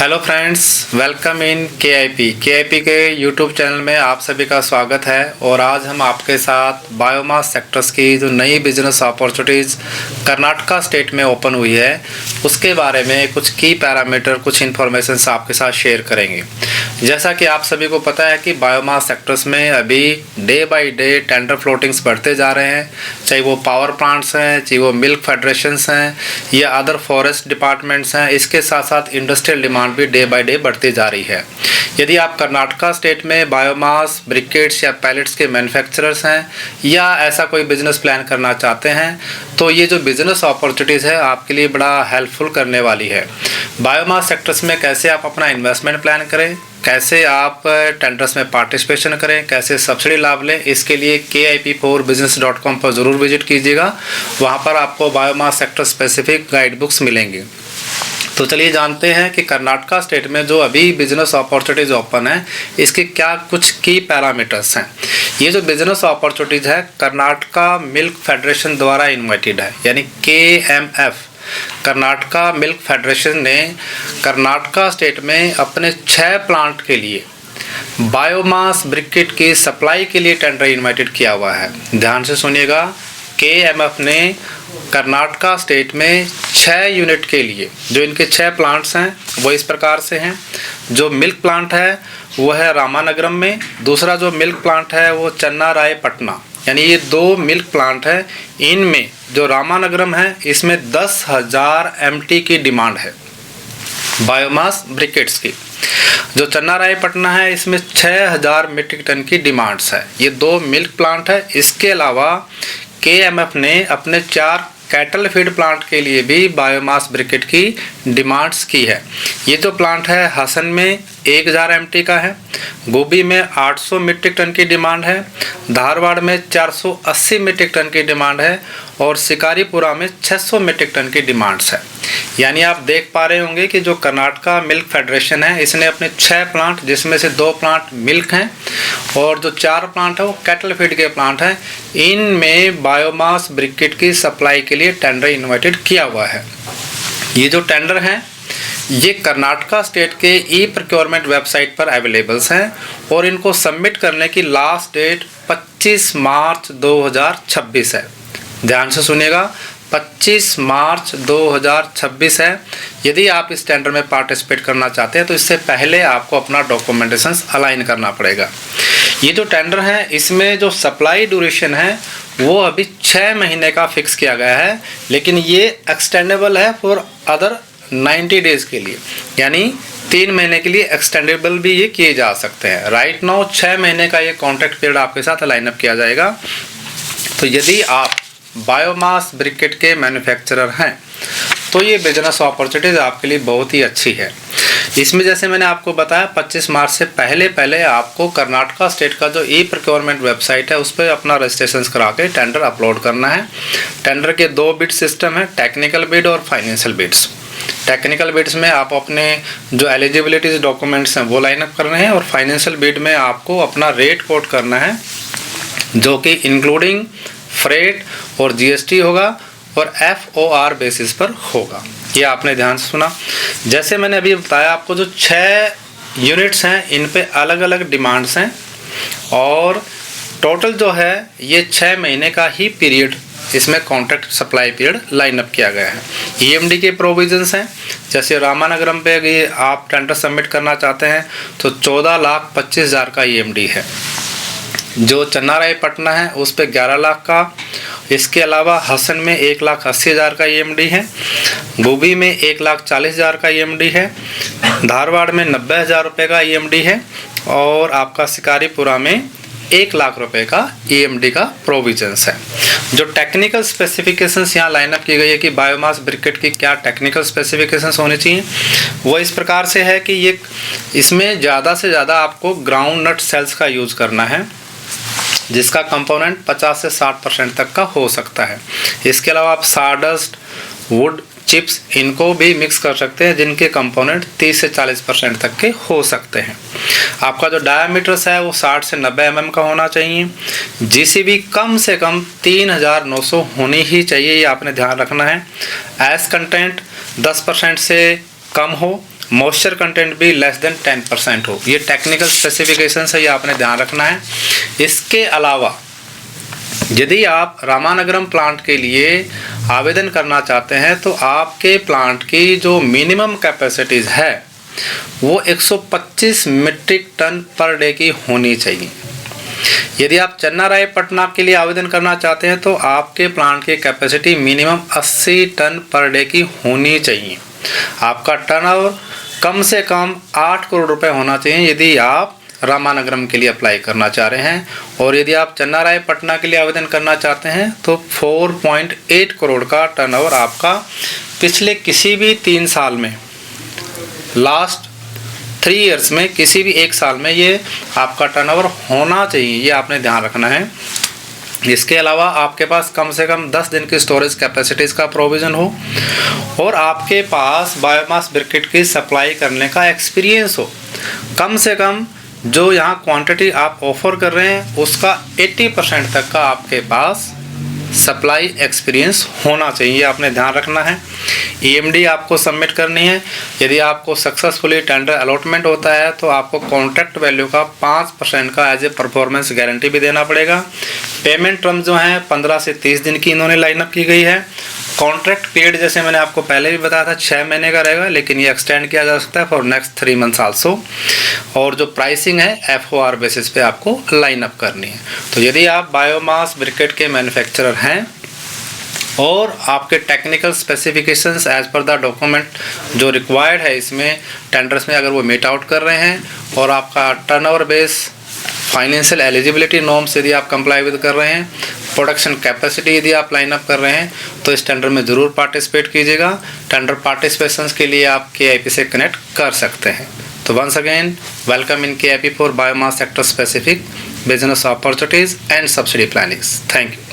Hello friends, welcome in के के YouTube channel में आप सभी का स्वागत है। और आज हम आपके साथ बायोमास सेक्टर्स की जो नई बिजनेस अपॉर्चुनिटीज़ कर्नाटका स्टेट में ओपन हुई है उसके बारे में कुछ की पैरामीटर, कुछ इन्फॉर्मेशन आपके साथ शेयर करेंगे। जैसा कि आप सभी को पता है कि बायोमास सेक्टर्स में अभी डे बाय डे टेंडर फ्लोटिंग्स बढ़ते जा रहे हैं, चाहे वो पावर प्लांट्स हैं, चाहे वो मिल्क फेडरेशंस हैं या अदर फॉरेस्ट डिपार्टमेंट्स हैं। इसके साथ साथ इंडस्ट्रियल डिमांड भी डे बाय डे बढ़ती जा रही है। यदि आप कर्नाटका स्टेट में बायोमास ब्रिकेट्स या पैलेट्स के मैन्युफैक्चरर्स हैं या ऐसा कोई बिजनेस प्लान करना चाहते हैं तो ये जो बिजनेस अपॉर्चुनिटीज़ है आपके लिए बड़ा हेल्पफुल करने वाली है। बायोमास सेक्टर्स में कैसे आप अपना इन्वेस्टमेंट प्लान करें, कैसे आप टेंडर्स में पार्टिसिपेशन करें, कैसे सब्सिडी लाभ लें, इसके लिए KIP4business.com पर ज़रूर विजिट कीजिएगा। वहाँ पर आपको biomass sector specific guide books मिलेंगी। तो चलिए जानते हैं कि कर्नाटका स्टेट में जो अभी बिजनेस अपॉर्चुनिटीज़ ओपन है इसके क्या कुछ की पैरामीटर्स हैं। ये जो बिजनेस अपॉर्चुनिटीज़ है कर्नाटका मिल्क फेडरेशन द्वारा इन्वाइटेड है, यानी KMF कर्नाटका मिल्क फेडरेशन ने कर्नाटका स्टेट में अपने 6 प्लांट के लिए बायोमास ब्रिकेट की सप्लाई के लिए टेंडर इन्वाइटेड किया हुआ है। ध्यान से सुनिएगा, KMF ने कर्नाटका स्टेट में 6 यूनिट के लिए, जो इनके 6 प्लांट्स हैं वो इस प्रकार से हैं। जो मिल्क प्लांट है वो है रामानगरम में, दूसरा जो मिल्क प्लांट है वो चन्नारायपटना, यानी ये 2 मिल्क प्लांट है। इनमें जो रामानगरम है इसमें 10,000 MT की डिमांड है बायोमास ब्रिकेट्स की। जो चन्नारायपटना है इसमें 6,000 मीट्रिक टन की डिमांड्स है। ये 2 मिल्क प्लांट है। इसके अलावा KMF ने अपने 4 कैटल फीड प्लांट के लिए भी बायोमास ब्रिकेट की डिमांड्स की है। ये जो प्लांट है हसन में 1,000 MT का है, गोभी में 800 मीट्रिक टन की डिमांड है, धारवाड़ में 480 मीट्रिक टन की डिमांड है और शिकारीपुरा में 600 मीट्रिक टन की डिमांड्स है। यानी आप देख पा रहे होंगे कि जो कर्नाटका मिल्क फेडरेशन है इसने अपने 6 प्लांट, जिसमें से 2 प्लांट मिल्क हैं और जो 4 प्लांट है वो कैटल फीड के प्लांट हैं, इनमें बायोमास ब्रिकेट की सप्लाई के लिए टेंडर इन्वाइटेड किया हुआ है। ये जो टेंडर हैं ये कर्नाटका स्टेट के ई-प्रोक्योरमेंट वेबसाइट पर अवेलेबल्स हैं और इनको सबमिट करने की लास्ट डेट 25 मार्च 2026 है। ध्यान से सुनिएगा, 25 मार्च 2026 है। यदि आप इस टेंडर में पार्टिसिपेट करना चाहते हैं तो इससे पहले आपको अपना डॉक्यूमेंटेशंस अलाइन करना पड़ेगा। ये जो टेंडर है इसमें जो सप्लाई ड्यूरेशन है वो अभी 6 महीने का फिक्स किया गया है, लेकिन ये एक्सटेंडेबल है फॉर अदर 90 डेज़ के लिए, यानी 3 महीने के लिए एक्सटेंडेबल भी ये किए जा सकते हैं। राइट नाउ 6 महीने का ये कॉन्ट्रैक्ट पीरियड आपके साथ लाइनअप किया जाएगा। तो यदि आप बायोमास ब्रिकेट के मैन्युफैक्चरर हैं तो ये बिजनेस अपॉर्चुनिटीज़ आपके लिए बहुत ही अच्छी है। इसमें जैसे मैंने आपको बताया 25 मार्च से पहले आपको कर्नाटका स्टेट का जो ई-प्रोक्योरमेंट वेबसाइट है उस पर अपना रजिस्ट्रेशन करा के टेंडर अपलोड करना है। टेंडर के 2 बिड सिस्टम है, टेक्निकल बिड और फाइनेंशियल बिड्स। टेक्निकल बिड्स में आप अपने जो एलिजिबिलिटीज डॉक्यूमेंट्स हैं वो लाइनअप करने हैं और फाइनेंशियल बिड में आपको अपना रेट कोट करना है जो कि इंक्लूडिंग फ्रेट और GST होगा और FOR बेसिस पर होगा। ये आपने ध्यान से सुना। जैसे मैंने अभी बताया आपको, जो 6 यूनिट्स हैं इन पे अलग अलग डिमांड्स हैं और टोटल जो है ये 6 महीने का ही पीरियड, इसमें contract supply period line up किया गया है। EMD के प्रोविजंस हैं, जैसे रामानगरम पे अगर आप टेंडर सबमिट करना चाहते हैं तो 14,25,000 का EMD है। जो चन्नारायपटना है उस पे 11 लाख का। इसके अलावा हसन में 1,80,000 का EMD है, गोभी में 1,40,000 का EMD है, धारवाड़ में 90,000 रुपये का EMD है और आपका शिकारीपुरा में 1 लाख रुपए का EMD का प्रोविजंस है। जो टेक्निकल स्पेसिफिकेशंस यहाँ लाइनअप की गई है कि बायोमास ब्रिकेट की क्या टेक्निकल स्पेसिफिकेशंस होने चाहिए, वो इस प्रकार से है कि ये इसमें ज़्यादा से ज़्यादा आपको ग्राउंड नट सेल्स का यूज़ करना है जिसका कंपोनेंट 50 से 60% तक का हो सकता है। इसके अलावा आप साडस्ट, वुड चिप्स इनको भी मिक्स कर सकते हैं जिनके कंपोनेंट 30 से 40% तक के हो सकते हैं। आपका जो डायामीटर्स है वो 60 से 90 mm का होना चाहिए। GCB कम से कम 3900 होनी ही चाहिए, ये आपने ध्यान रखना है। एस कंटेंट 10% से कम हो मॉइस्चर कंटेंट भी लेस देन 10% हो। ये टेक्निकल स्पेसिफिकेशन है, ये आपने ध्यान रखना है। इसके अलावा यदि आप रामानगरम प्लांट के लिए आवेदन करना चाहते हैं तो आपके प्लांट की जो मिनिमम कैपेसिटीज़ है वो 125 मीट्रिक टन पर डे की होनी चाहिए। यदि आप चन्नारायपटना के लिए आवेदन करना चाहते हैं तो आपके प्लांट की capacity minimum 80 ton per day की होनी चाहिए। आपका टर्नओवर कम से कम 8 करोड़ रुपए होना चाहिए यदि आप रामानगरम के लिए अप्लाई करना चाह रहे हैं। और यदि आप चन्नारायपटना के लिए आवेदन करना चाहते हैं तो 4.8 करोड़ का टर्नओवर आपका पिछले किसी भी 3 साल में, लास्ट 3 इयर्स में किसी भी एक साल में ये आपका टर्नओवर होना चाहिए, ये आपने ध्यान रखना है। इसके अलावा आपके पास कम से कम 10 दिन की स्टोरेज कैपेसिटीज़ का प्रोविज़न हो और आपके पास बायोमास ब्रिकेट की सप्लाई करने का एक्सपीरियंस हो। कम से कम जो यहाँ क्वांटिटी आप ऑफर कर रहे हैं उसका 80% तक का आपके पास सप्लाई एक्सपीरियंस होना चाहिए, आपने ध्यान रखना है। EMD आपको सबमिट करनी है। यदि आपको सक्सेसफुली टेंडर अलॉटमेंट होता है तो आपको कॉन्ट्रैक्ट वैल्यू का 5% का एज ए परफॉर्मेंस गारंटी भी देना पड़ेगा। पेमेंट टर्म जो हैं 15 से 30 दिन की इन्होंने लाइनअप की गई है। कॉन्ट्रैक्ट पीरियड जैसे मैंने आपको पहले भी बताया था 6 महीने का रहेगा, लेकिन ये एक्सटेंड किया जा सकता है फॉर नेक्स्ट 3 मंथ्स आल्सो। और जो प्राइसिंग है FOR बेसिस पे आपको लाइनअप करनी है। तो यदि आप बायोमास ब्रिकेट के मैन्युफैक्चरर हैं और आपके technical specifications as per the document जो रिक्वायर्ड है इसमें टेंडर्स में अगर वो मीट आउट कर रहे हैं और आपका turnover base financial eligibility norms यदि आप कंप्लाई विद कर रहे हैं, प्रोडक्शन कैपेसिटी यदि आप लाइन अप कर रहे हैं तो इस टेंडर में ज़रूर पार्टिसिपेट कीजिएगा। टेंडर पार्टिसिपेशंस के लिए आप KIP से कनेक्ट कर सकते हैं। तो once again welcome in KIP for biomass sector specific business opportunities and subsidy plannings. Thank you.